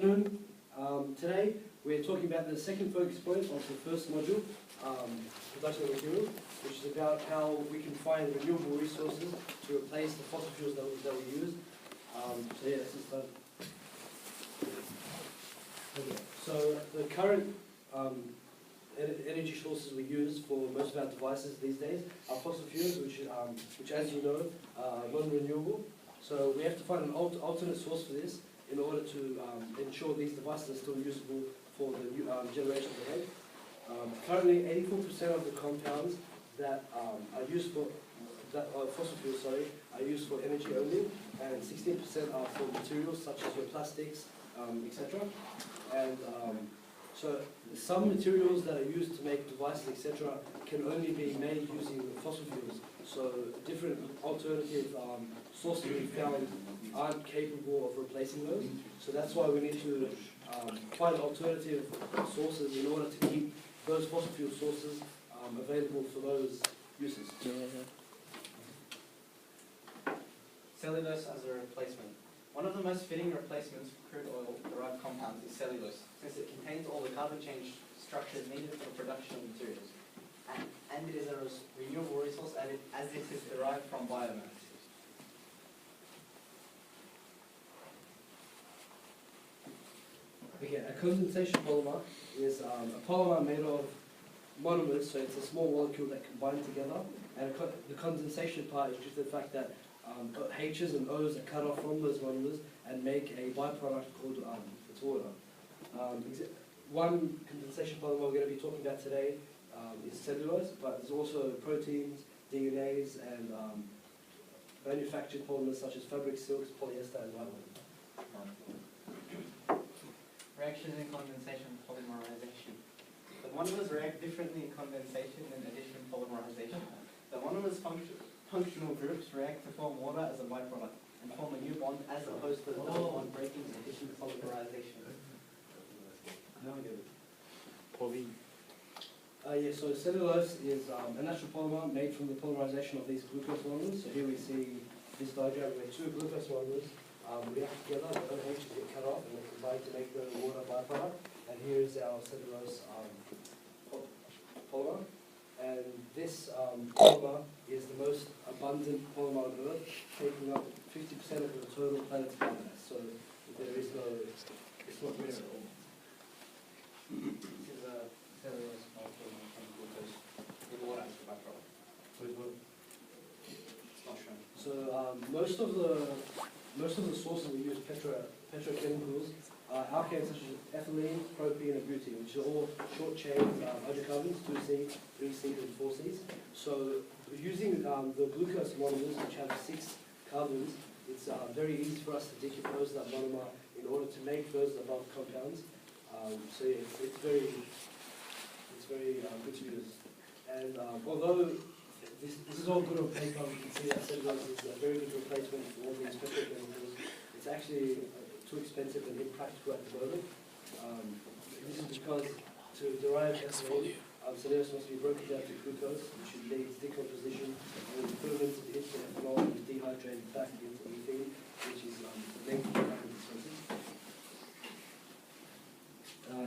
Today we're talking about the second focus point of the first module, production of material, which is about how we can find renewable resources to replace the fossil fuels that we use. So yeah, this is the So the current energy sources we use for most of our devices these days are fossil fuels, which as you know, are non-renewable. So we have to find an alternate source for this in order to ensure these devices are still usable for the new generations ahead. Currently, 84% of the compounds that are used for fossil fuels, are used for energy only, and 16% are for materials such as your plastics, etc. And so some materials that are used to make devices, etc., can only be made using fossil fuels. So different alternative sources we found aren't capable of replacing those. So that's why we need to find alternative sources in order to keep those fossil fuel sources available for those uses. Cellulose as a replacement. One of the most fitting replacements for crude oil-derived compounds is cellulose, since it contains all the carbon change structures needed for production of materials. And it is a renewable resource as it is derived from biomass. Okay, a condensation polymer is a polymer made of monomers, so it's a small molecule that combine together. And the condensation part is just the fact that H's and O's are cut off from those monomers and make a byproduct called it's water. One condensation polymer we're going to be talking about today is cellulose, but there's also proteins, DNAs, and manufactured polymers such as fabric, silks, polyester, and nylon. Reactions in condensation polymerization. The monomers react differently in condensation and addition polymerization. The monomers functional groups react to form water as a byproduct and form a new bond as opposed to the double bond breaking and addition polymerization. Now I get it. So cellulose is a natural polymer made from the polymerization of these glucose monomers. So here we see this diagram where two glucose monomers react together, the OHs get cut off and they combine to make the water byproduct. And here is our cellulose polymer. And this polymer is the most abundant polymer on Earth, taking up 50% of the total planet's biomass. So there is no, it's not rare at all. This is a cellulose molecule from glucose with water as a byproduct. It's not shown. So most of the sources we use petrochemicals are alkanes such as ethylene, propene, and butene, which are all short chain hydrocarbons, 2C, 3C, and 4Cs. So using the glucose monomers, which have 6 carbons, it's very easy for us to decompose that monomer in order to make those above compounds. So yeah, it's very good to use. And although this is all good on paper, we can see that cellulose is a very good replacement for all these petrochemicals. It's actually too expensive and impractical at the moment. This is because to derive ethylene, cellulose must be broken down to glucose, which leads decomposition, and the equivalent of the ethanol is dehydrated back into ethene, which is lengthy and expensive.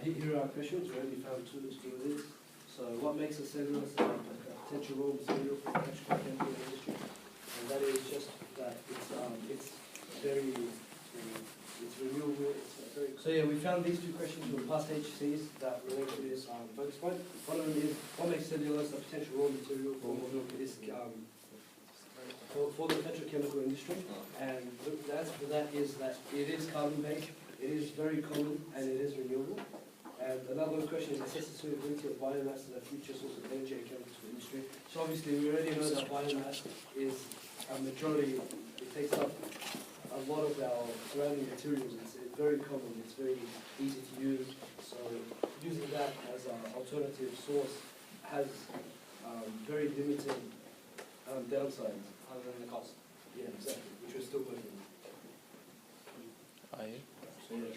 Here are our questions. We only found 2 to do with this. So what makes a cellulose a potential raw material for the petrochemical industry? And that is just that it's renewable. So yeah, we found these 2 questions from past HCs that relate to this focus point. One of them is, what makes cellulose a potential raw material for this for the petrochemical industry? And the answer for that is that it is carbon-based, it is very common, and it is renewable. And another question is assess the suitability of biomass as a future source of energy and chemicals for industry. So obviously we already know that biomass is a majority, it takes up a lot of our surrounding materials. It's very common, it's very easy to use. So using that as an alternative source has very limited downsides. Other than the cost. Yeah, exactly, which we're still working on. Are you? So yeah,